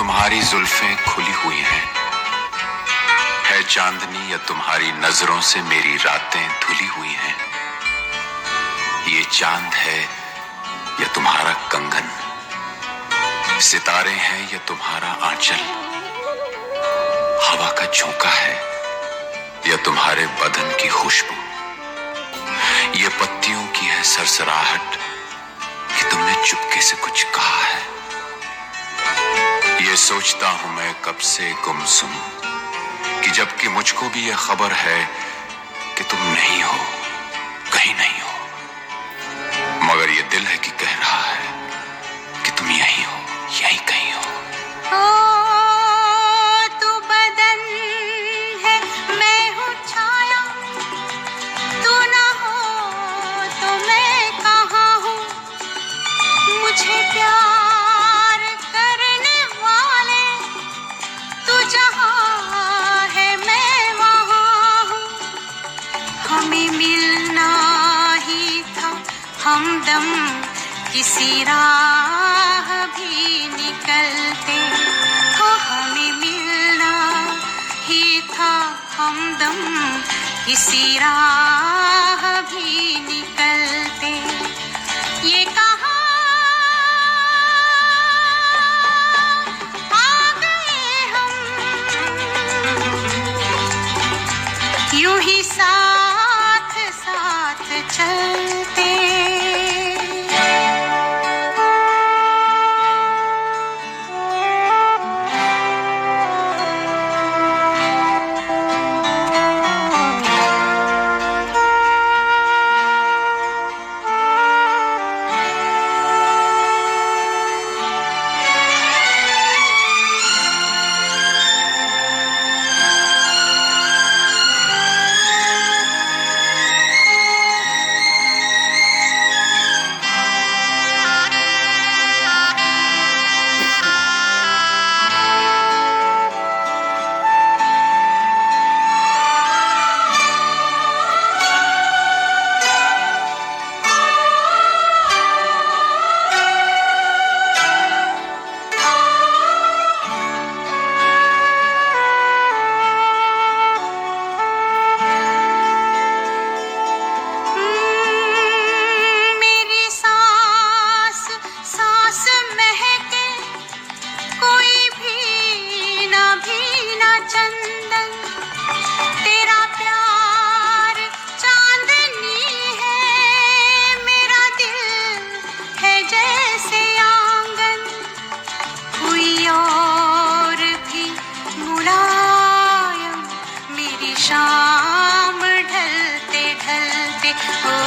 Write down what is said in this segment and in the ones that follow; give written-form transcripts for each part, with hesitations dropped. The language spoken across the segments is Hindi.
तुम्हारी जुल्फें खुली हुई हैं, है चांदनी या तुम्हारी नजरों से मेरी रातें धुली हुई हैं। ये चांद है या तुम्हारा कंगन, सितारे हैं या तुम्हारा आंचल, हवा का झोंका है या तुम्हारे बदन की खुशबू, ये पत्तियों की है सरसराहट कि तुमने चुपके से कुछ कहा है। ये सोचता हूं मैं कब से गुमसुम कि जबकि मुझको भी यह खबर है कि तुम नहीं हो, कहीं नहीं हो, मगर ये दिल है कि कह रहा है कि तुम यहीं हो, यहीं कहीं हो। तू बदन है, मैं हूँ छाया, तू ना हो तो मैं कहाँ हूँ। मुझे प्यार करने वाले तू जहाँ है मैं वहाँ हूँ। हमें मिलना ही था हमदम, किसी राह भी निकलते हो। हमें मिलना ही था हमदम, किसी राह भी निकलते। ये कहाँ आ गए हम, यूं ही साथ साथ चलते। मेरी सांस सांस महके, कोई भी ना चंदन। तेरा प्यार चांदनी है, मेरा दिल है जैसे आंगन। कोई और भी मुलायम, मेरी शाम ढलते ढलते हो।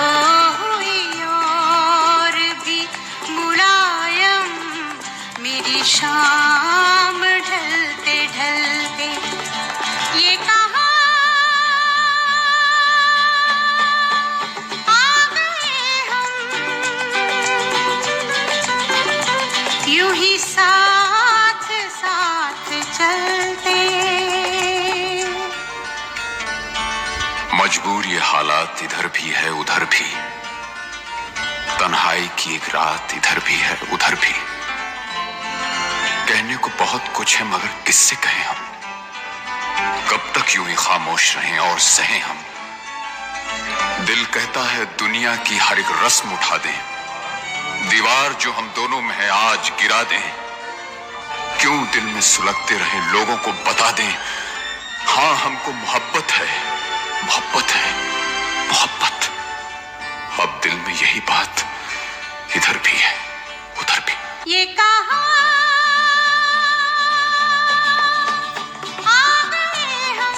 कोई और भी मुलायम, मेरी शाम ढलते ढलते। ये कहाँ आ गए हम, यूं ही साथ साथ चलते। मजबूर ये हालात इधर भी है उधर भी, तन्हाई की एक रात इधर भी है उधर भी। कहने को बहुत कुछ है मगर किससे कहें हम, कब तक यूं ही खामोश रहें और सहें हम। दिल कहता है दुनिया की हर एक रस्म उठा दें, दीवार जो हम दोनों में है आज गिरा दें। क्यों दिल में सुलगते रहे लोगों को बता दें, हाँ हमको मोहब्बत है, मोहब्बत है, मोहब्बत। अब दिल में यही बात इधर भी है उधर भी। ये कहाँ आ गए हम,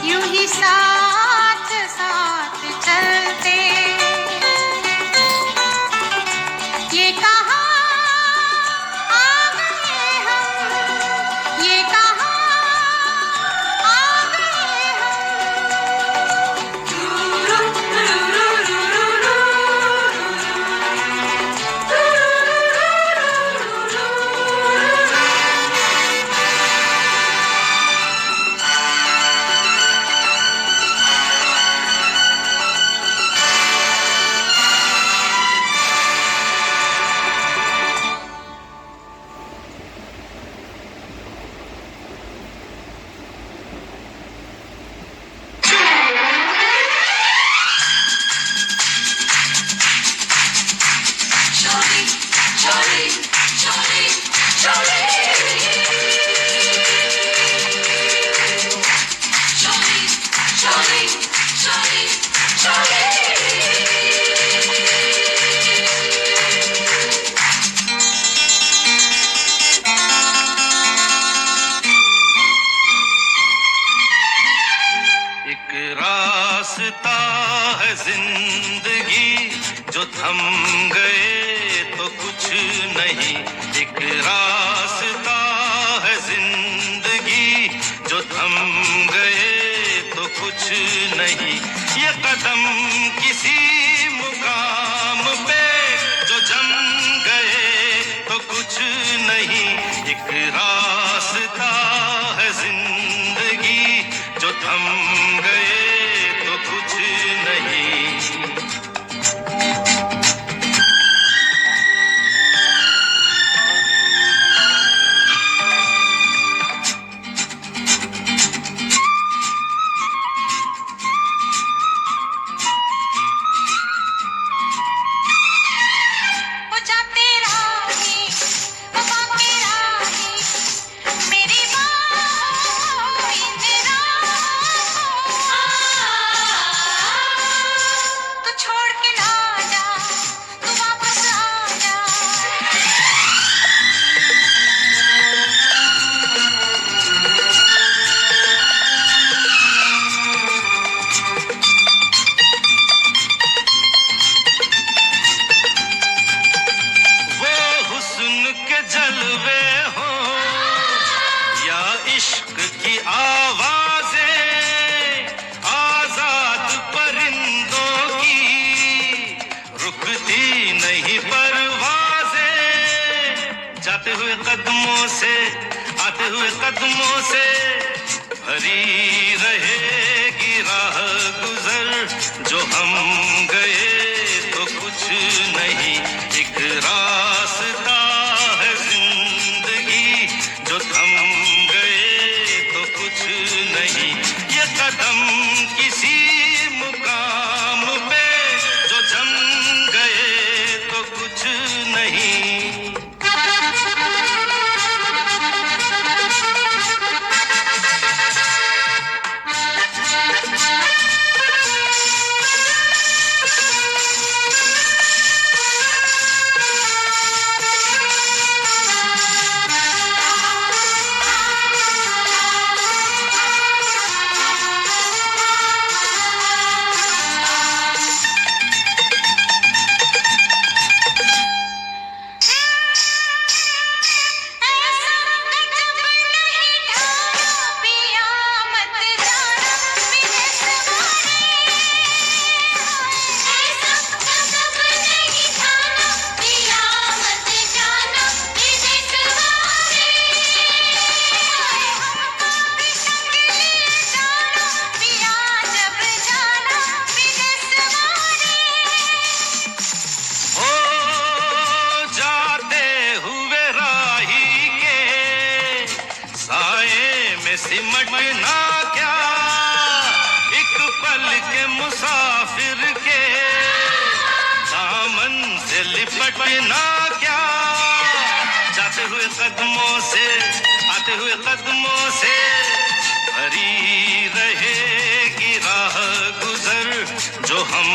यूं ही साथ साथ चलते। ये कहाँ आ गए हम, ये कहाँ आ गए एक रास्ता है जिंदगी जो थम गए तो कुछ नहीं। एक रास्ता है जिंदगी जो थम गए तो कुछ नहीं। ये कदम किसी मुकाम पे जो जम गए तो कुछ नहीं। एक रास्ता है जिंदगी जो थम गए तो कुछ नहीं। वो जाते राही वो बाके राही मेरी बाहों इन राहों तू छोड़ के ना जा तू वापस आ जा। वो हुस्न के जलवे हो या इश्क की आवाजें, आजाद परिंदों की रुकती नहीं परवाजें। जाते हुए कदमों से आते हुए कदमों से भरी रहेगी राह गुजर। जो हम गए तो कुछ नहीं। एक रास्ता है जिंदगी जो थम गए तो कुछ नहीं। ये कदम किसी मुकाम पे जो जम गए तो कुछ नहीं। सिमटना क्या एक पल के मुसाफिर के दामन से लिपटना क्या। जाते हुए कदमों से आते हुए कदमों से भरी रहेगी राह गुजर। जो हम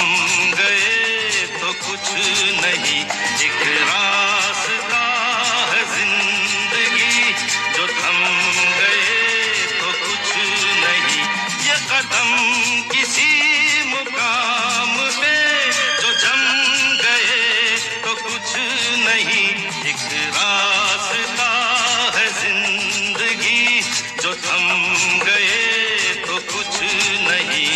गए तो कुछ नहीं। एक रास्ता है जिंदगी जो थम गए तो कुछ नहीं। ये कदम किसी मुकाम पे जो जम गए तो कुछ नहीं। एक रास्ता है जिंदगी जो थम गए तो कुछ नहीं।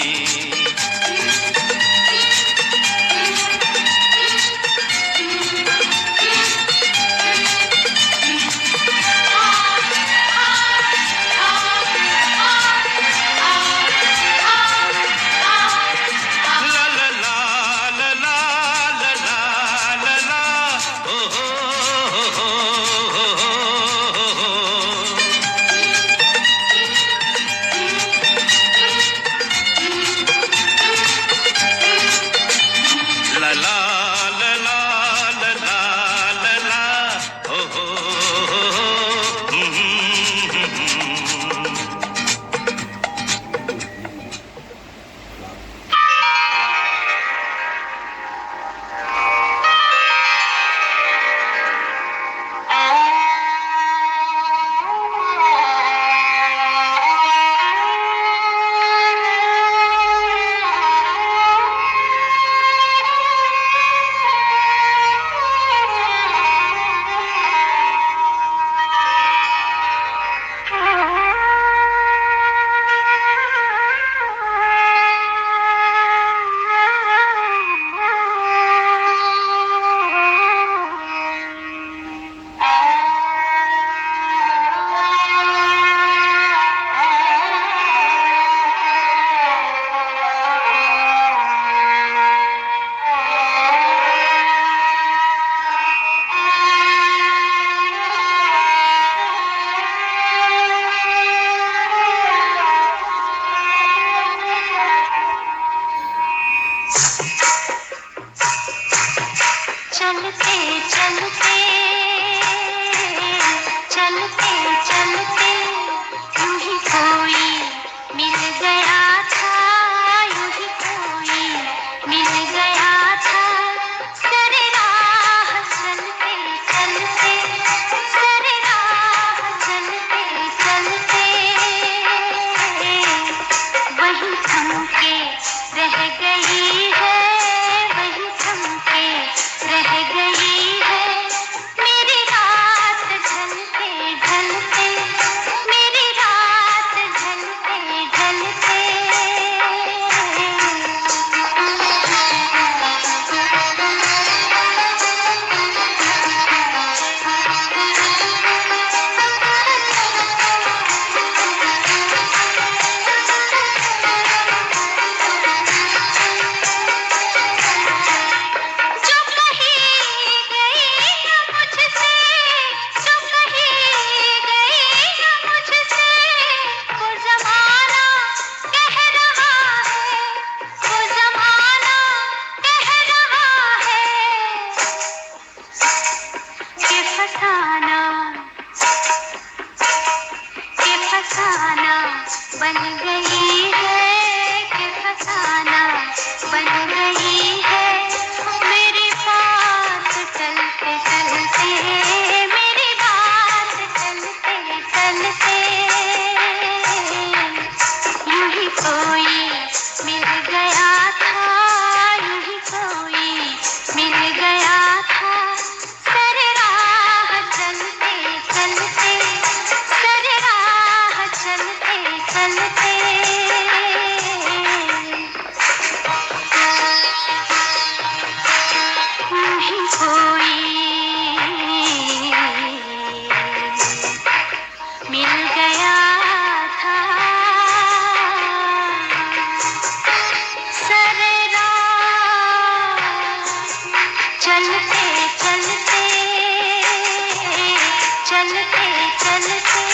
चलते चलते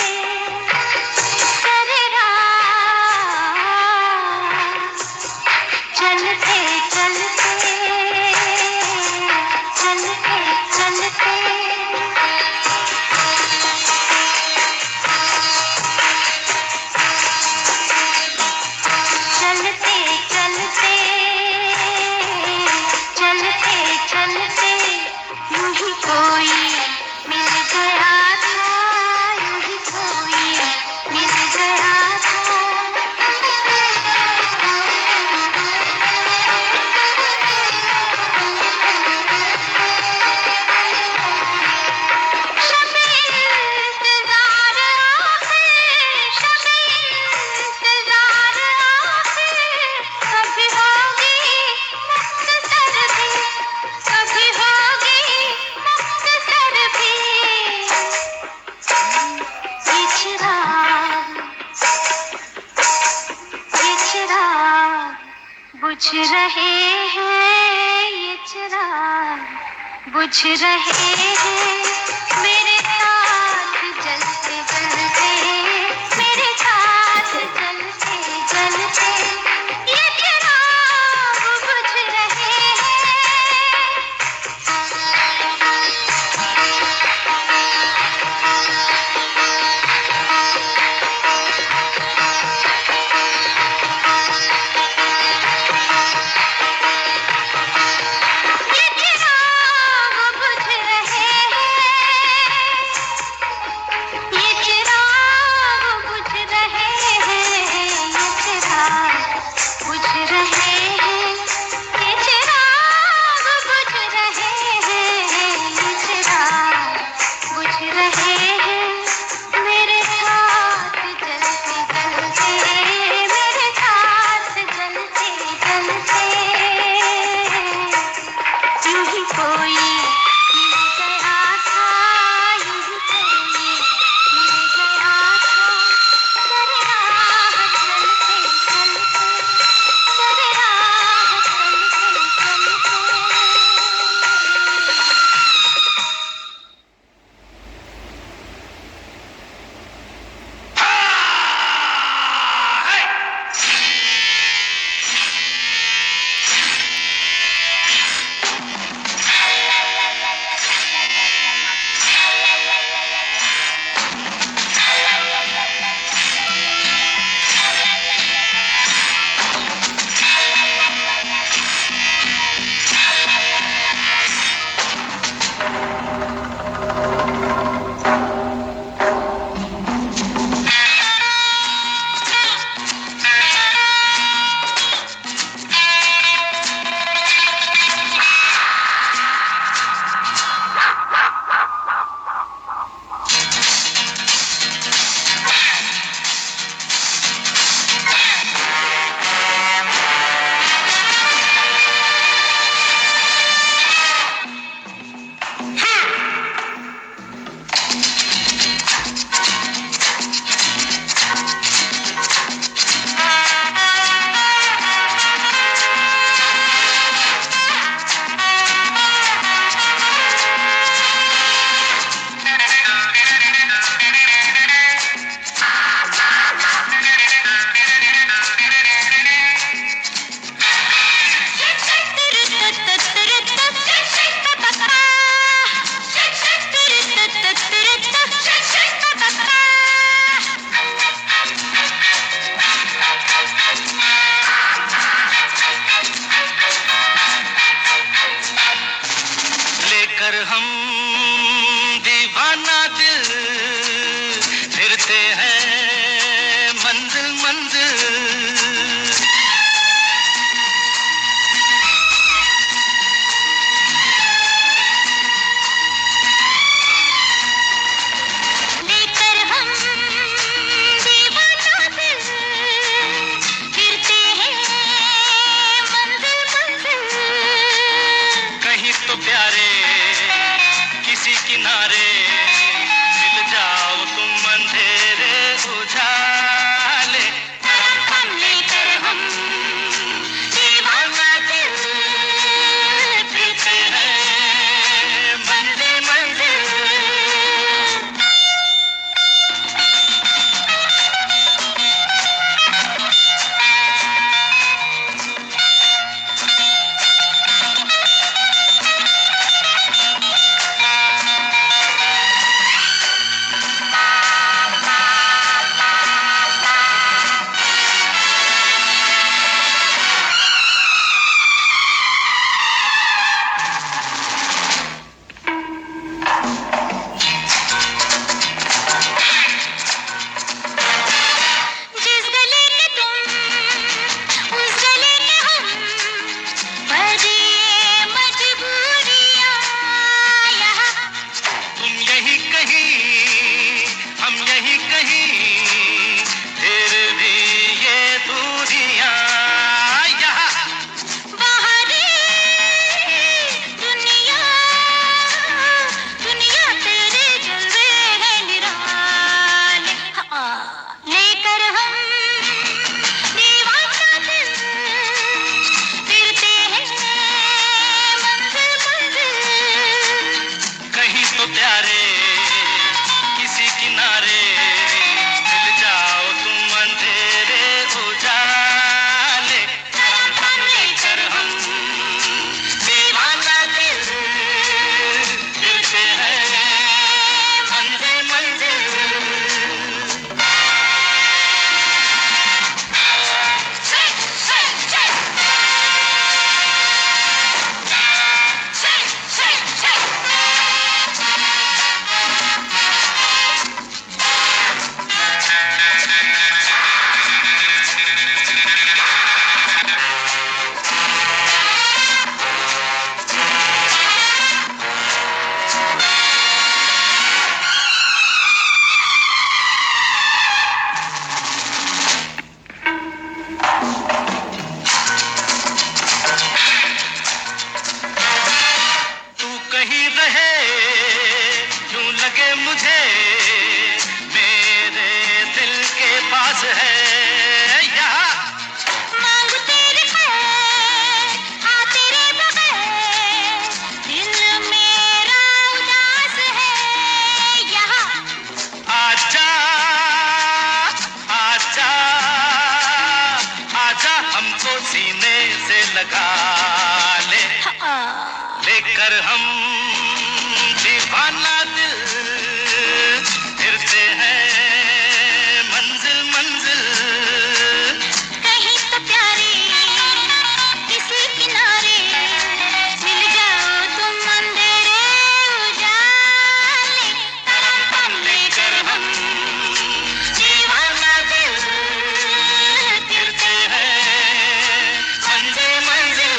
रे राह चलते चलते चलते चलते चलते चलते चलते चलते यूं ही कोई मिल गया था यूं ही कोई मिल गया था शब-ए इंतज़ार आखिर शब-ए इंतज़ार आखिर कभी होगी मुख्तसर भी कभी होगी मुख्तसर भी ये चिराग बुझ रहे हैं ये चिराग बुझ रहे हैं मेरे साथ जलते जलते मेरे साथ जलते जलते ये चिराग बुझ रहे हैं ये चिराग बुझ रहे हैं ये चिराग बुझ रहे हैं ये चिराग बुझ रहे हैं ये चिराग बुझ रहे हैं ये चिराग बुझ रहे हैं मेरे साथ जलते जलते मेरे साथ जलते जलते यूं ही कोई मिल गया था यूं ही कोई मिल गया था तेरे राह चलते चलते तेरे राह चलते चलते लेकर हम दीवाना दिल फिरते हैं मंजिल मंजिल लेकर हम दीवाना दिल फिरते हैं मंजिल मंजिल कहीं तो प्यारे किसी किनारे मिल जाओ तुम अंधेरे उजाले हम लेकर हम दीवाना दिल फिरते हैं मंजिल मंजिल नहीं, हम यही कहीं, फिर भी ये दूरियां यहाँ। बाहरी दुनिया, दुनिया तेरे जलवे है निराले, हाँ, लेकर हम दीवाना दिल फिरते हैं मंजिल मंजिल। कहीं तो प्यारे किसी किनारे, मिल जाओ तुम अंधेरे उजाले, लेकर हम दीवाना दिल फिरते हैं मंजिल मंजिल। Shake, shake, shake. Shake, shake, shake. तू कहीं रहे यूं लगे मुझे, मेरे दिल के पास है यहाँ। मांग तेरे पैर, हाँ तेरे बगैर दिल मेरा उदास है यहाँ। आजा आजा आजा, हमको सीने से लगा ले, लेकर हम दीवाना दिल फिरते हैं मंजिल मंजिल। कहीं तो प्यारे किसी किनारे, मिल जाओ तुम अंधेरे उजाले, लेकर हम दीवाना दिल फिरते हैं मंजिल मंजिल।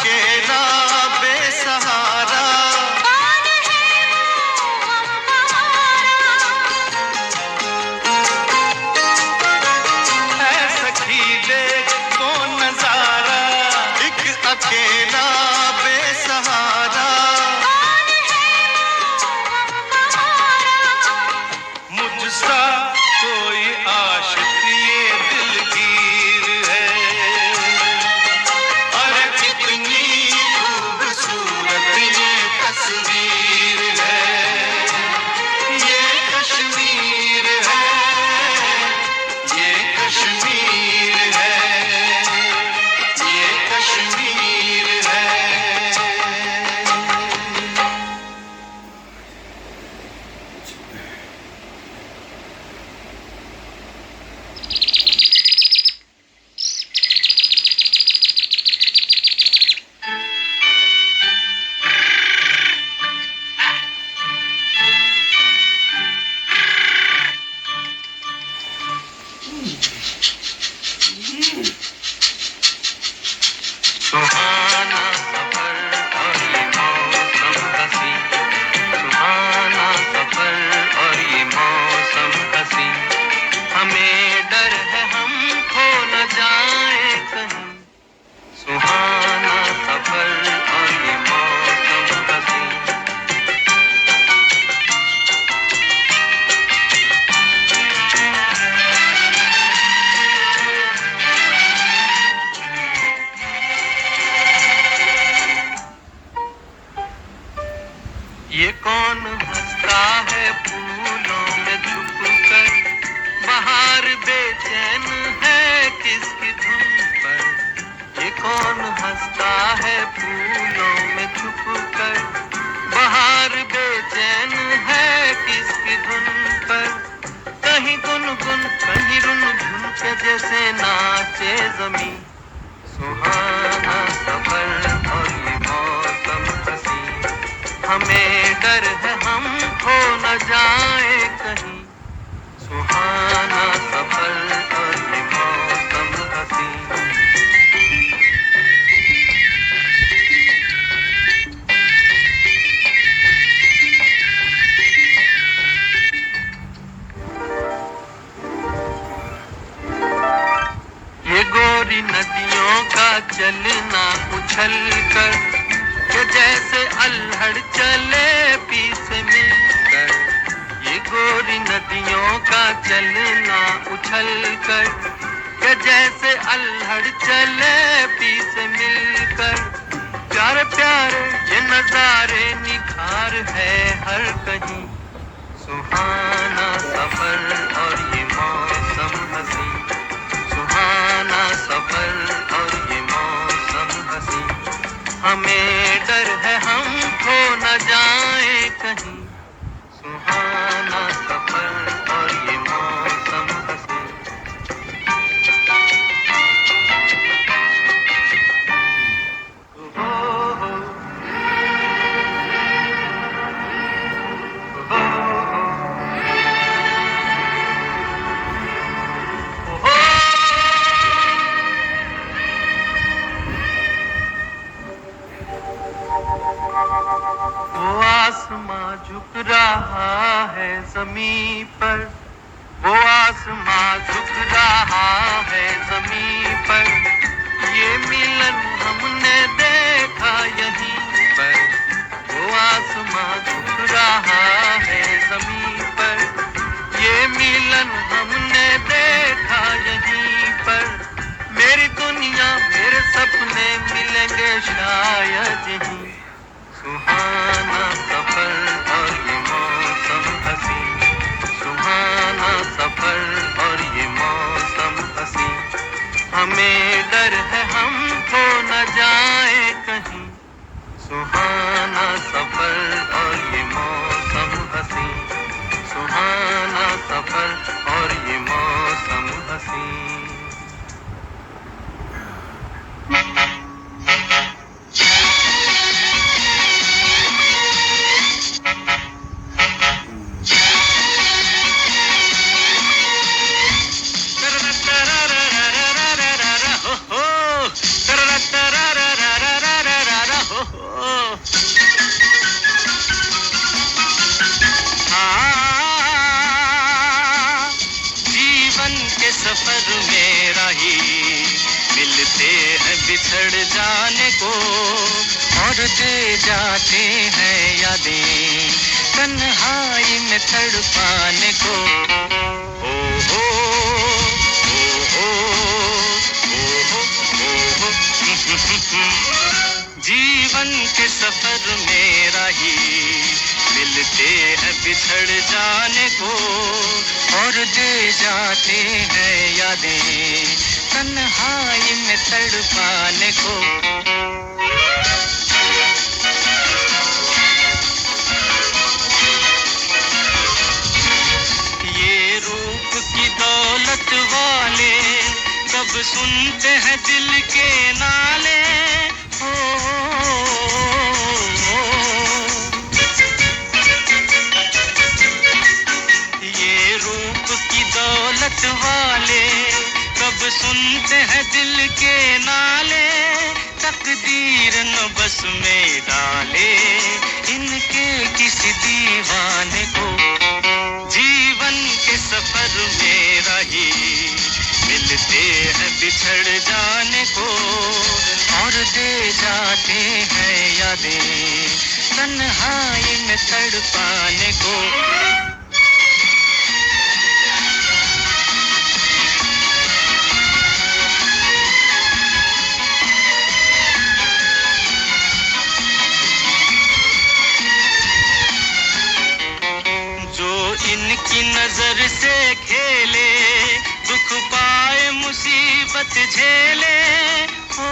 अकेला बेसहारा, कौन है वो हमारा? है सखी देख वो नजारा, एक अकेला बेसहारा, कौन है वो हमारा? मुझसा कोई आशिक ये दिलगीर है। अरे कितनी खूबसूरत ये तस्वीर है, ये कश्मीर है, ये कश्मीर है, ये कश्मीर है। सुहाना सफर और ये मौसम हसी, सुहाना सफर और ये मौसम हसी, हमें डर है हम खो न जाए कहीं। सुहाना सफर और ये मौसम हसी। ये कौन हंसता है फूलों में छुपकर, बाहर बेचैन है किसकी धुन पर। ये कौन हंसता है फूलों में छुपकर, बाहर बेचैन है किसकी धुन पर। कहीं गुनगुन कहीं रुनझुन के जैसे नाचे जमीन। सुहाना सफर और ये मौसम हसी, हमें डर है हम खो न जाए कहीं। सुहाना सफर और ये मौसम हसी। ये गोरी नदियों का चलना उछल कर, के जैसे अल्हड़ चले पीस मिलकर। ये गोरी नदियों का चलना उछल कर, के जैसे अल्हड़ चले पीस मिलकर। प्यारे प्यारे ये नजारे निखार है हर कहीं। सुहाना सफर और ये मौसम हसी, सुहाना सफर और ये मौसम हसी, हमें डर है हम खो न जाए कहीं। सुहाना सफर और ये मौसम हसी। हो हो हो हो। वो आसमां झुक रहा है ज़मीं पर, वो आसमां झुक रहा है ज़मीं पर। ये मिलन हमने देखा यहीं पर, वो आसमां झुक रहा है ज़मीं पर। ये मिलन हमने देखा यहीं पर। मेरी दुनिया मेरे सपने मिलेंगे शायद यहीं। सुहाना सफर और ये मौसम हसी, सुहाना सफर और ये मौसम हसी, हमें डर है हम खो न जाए कहीं। सुहाना सफर और ये मौसम हसी, सुहाना सफर और ये मौसम हसी। बिछड़ जाने को और दे जाते हैं यादें तन्हाई में तड़पाने को। ओ हो ओ हो ओ हो जीवन के सफर में राही मिलते हैं बिछड़ जाने को और दे जाते हैं यादें तन्हाई में तड़पाने को। ये रूप की दौलत वाले कब सुनते हैं दिल के नाले। ये रूप की दौलत वाले कब सुनते हैं दिल के नाले। तकदीर न बस में डाले इनके किसी दीवाने को। जीवन के सफर में राही मिलते हैं बिछड़ जाने को और दे जाते हैं यादें तन्हाई में तड़पाने को। इनकी नजर से खेले दुख पाए मुसीबत झेले। हो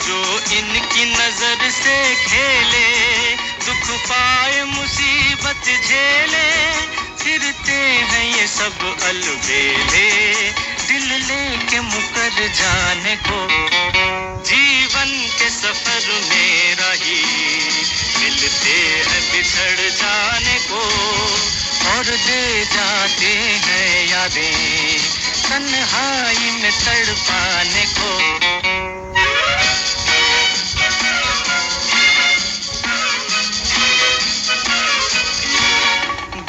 जो इनकी नजर से खेले दुख पाए मुसीबत झेले। फिरते हैं ये सब अलबेले दिल लेके मुकर जाने को। जीवन के सफर में राही मिलते हैं बिछड़ जाने को और दे जाते हैं यादें तन्हाई में तड़पाने को।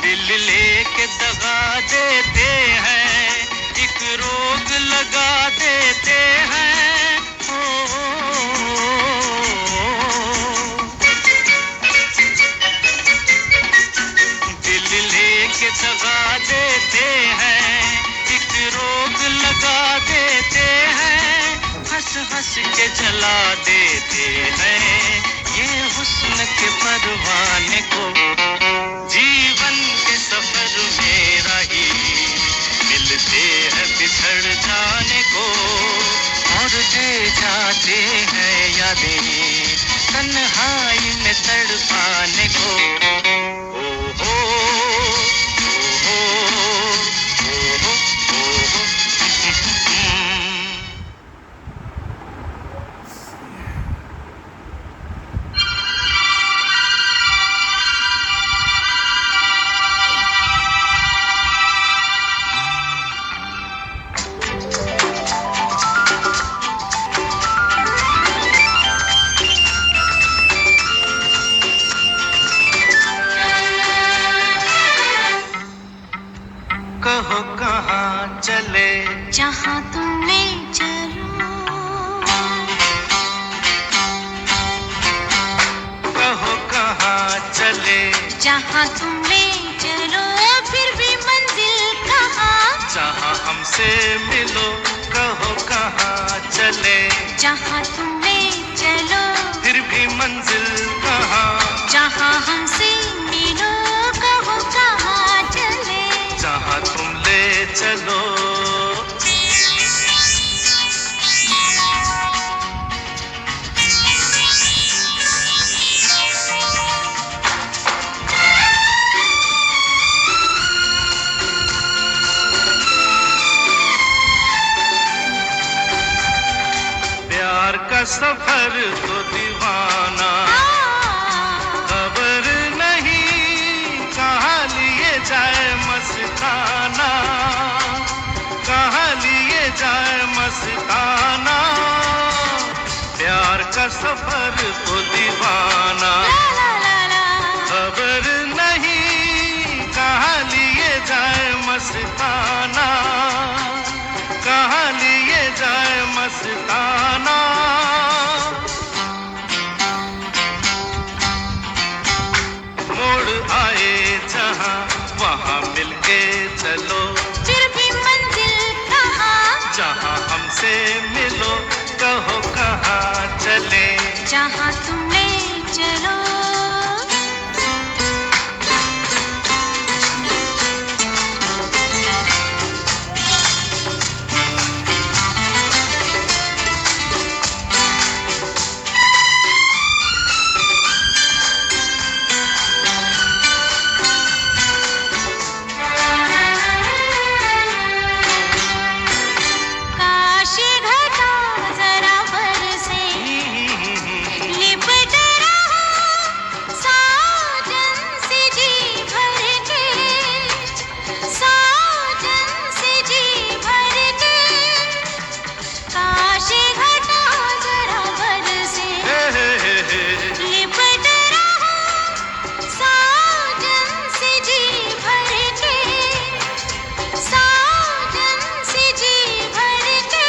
दिल लेके दगा देते हैं एक रोग लगा देते हैं। दिल लेके दगा देते हैं एक रोग लगा देते हैं। हंस हंस के जला देते हैं ये हुस्न के परवाने को। जीवन के सफर में राही मिलते हैं बिछड़ जाने को और दे जाते हैं यादें तन्हाई में तड़पाने को। ओ हो ओ हो ओ हो कहो कहाँ चले जहाँ तुम ले चलो। कहो कहाँ चले जहाँ तुम ले चलो फिर भी मंजिल कहाँ। जहाँ हमसे मिलो कहो कहाँ चले जहाँ तुम ले चलो फिर भी मंजिल कहाँ। जहाँ हमसे मिलो कहो कहाँ चले। जहाँ तुम ले चलो। प्यार का सफर तो दीवाना खबर नहीं कहाँ लिए जाए मस्ताना। कहाँ लिए जाए मस्ताना। प्यार का सफर तो दीवाना खबर नहीं कहाँ लिए जाए मस्ताना। मोड़ आए जहाँ वहाँ मिलके चलो, फिर भी मंजिल कहाँ, जहाँ हमसे मिलो, कहो कहाँ चले, जहाँ तुम ले चलो। काशी घटा जरा बरसे, लिपट रहा साजन से जी भर के, साजन से जी भर के। काशी घटा जरा बरसे, लिपट रहा साजन से जी भर के, साजन से जी भर के।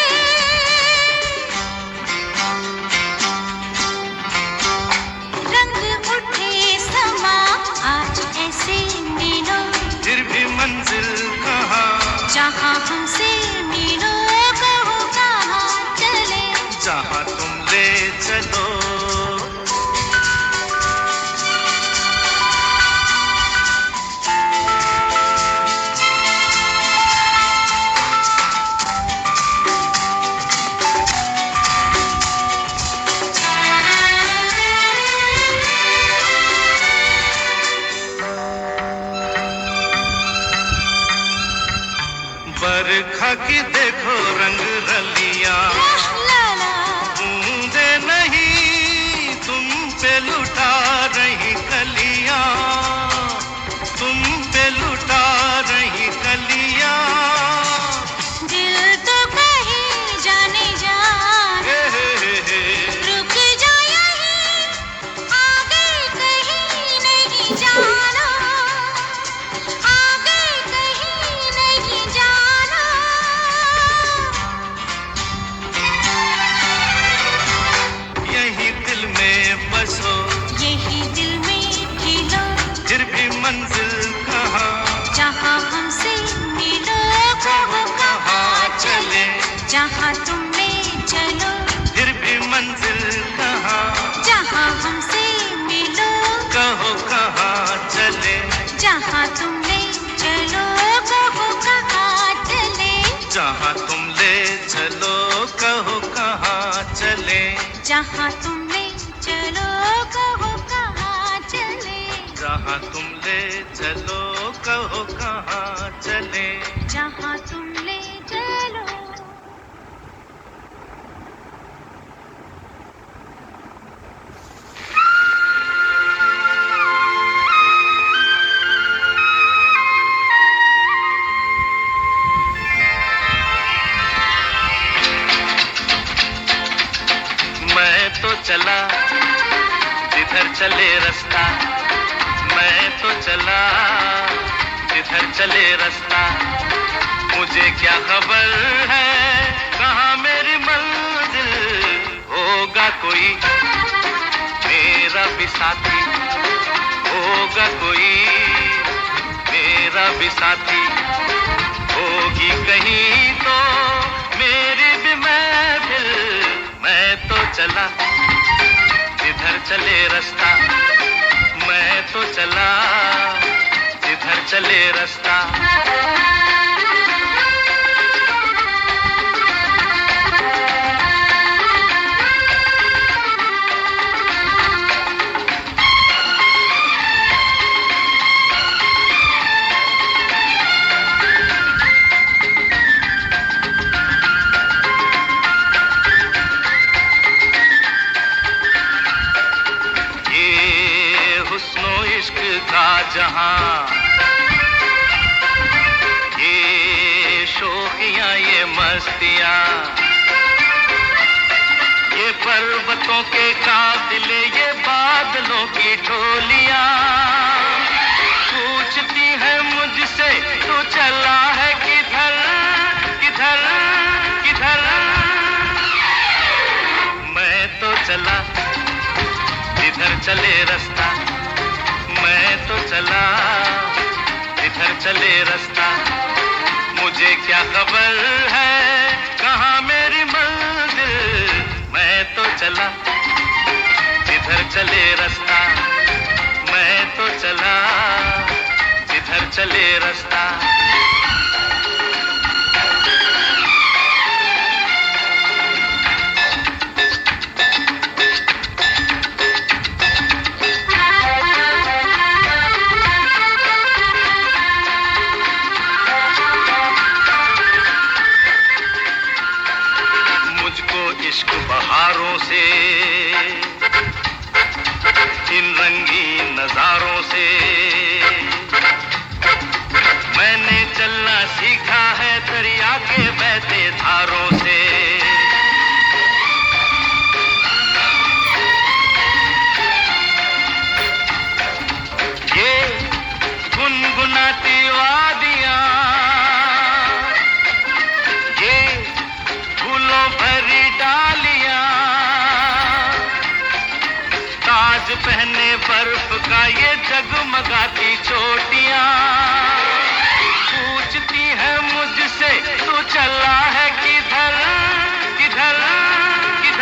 रंग उठे समा आज ऐसे मिलो, फिर भी मंजिल कहाँ, जहाँ हमसे मिलो, कहो कहाँ चले, जहाँ तुम ले चलो। बरखा की देखो रंग रलियां, ला ला बूंदे नहीं तुम पे लुटा रही कलियां, तुम पे लुटा रही कलियां। दिल तो कहीं जाने जाना, रुक जा यहीं, आगे कहीं नहीं जाना, आगे कहीं नहीं जाना। यही दिल में बसो, यही दिल में खिलो, फिर भी मंजिल कहाँ, जहाँ हमसे मिलो, कहो कहाँ चले, जहाँ तुम ले चलो, फिर भी मंजिल कहाँ, जहाँ हमसे मिलो, कहो कहाँ चले, जहाँ तुम ले चलो, कहो कहाँ चले, जहाँ तुम ले चलो, कहो कहाँ चले, जहाँ तुम ले चलो, कहो कहाँ चले, जहाँ तुम ले चलो, कहो कहाँ चले। जहाँ तुम ले चलो। मैं तो चला जिधर चले रास्ता, मैं तो चला जिधर चले रास्ता, मुझे क्या खबर है कहाँ मेरी मंजिल, होगा कोई मेरा भी साथी, होगा कोई मेरा भी साथी, होगी कहीं तो मेरी भी महफिल। मैं तो चला जिधर चले रास्ता, मैं तो चला जिधर चले रास्ता। जहां ये शोखियां ये मस्तियां, ये पर्वतों के कातिले ये बादलों की टोलियां, पूछती है मुझसे तू चला है किधर किधर किधर। चला जिधर चले रास्ता, मैं तो चला जिधर चले रास्ता। मुझे क्या खबर है कहाँ मेरी मंजिल, मैं तो चला जिधर चले रास्ता, मैं तो चला जिधर चले रास्ता। इश्क बहारों से, इन रंगीन नजारों से, मैंने चलना सीखा है दरिया के बहते धारों से। ये गुनगुनाती वादियां, ये फूलों भरी डालियां, ताज पहने बर्फ का ये जगमगाती चोटियां, पूछती है मुझसे तू चला है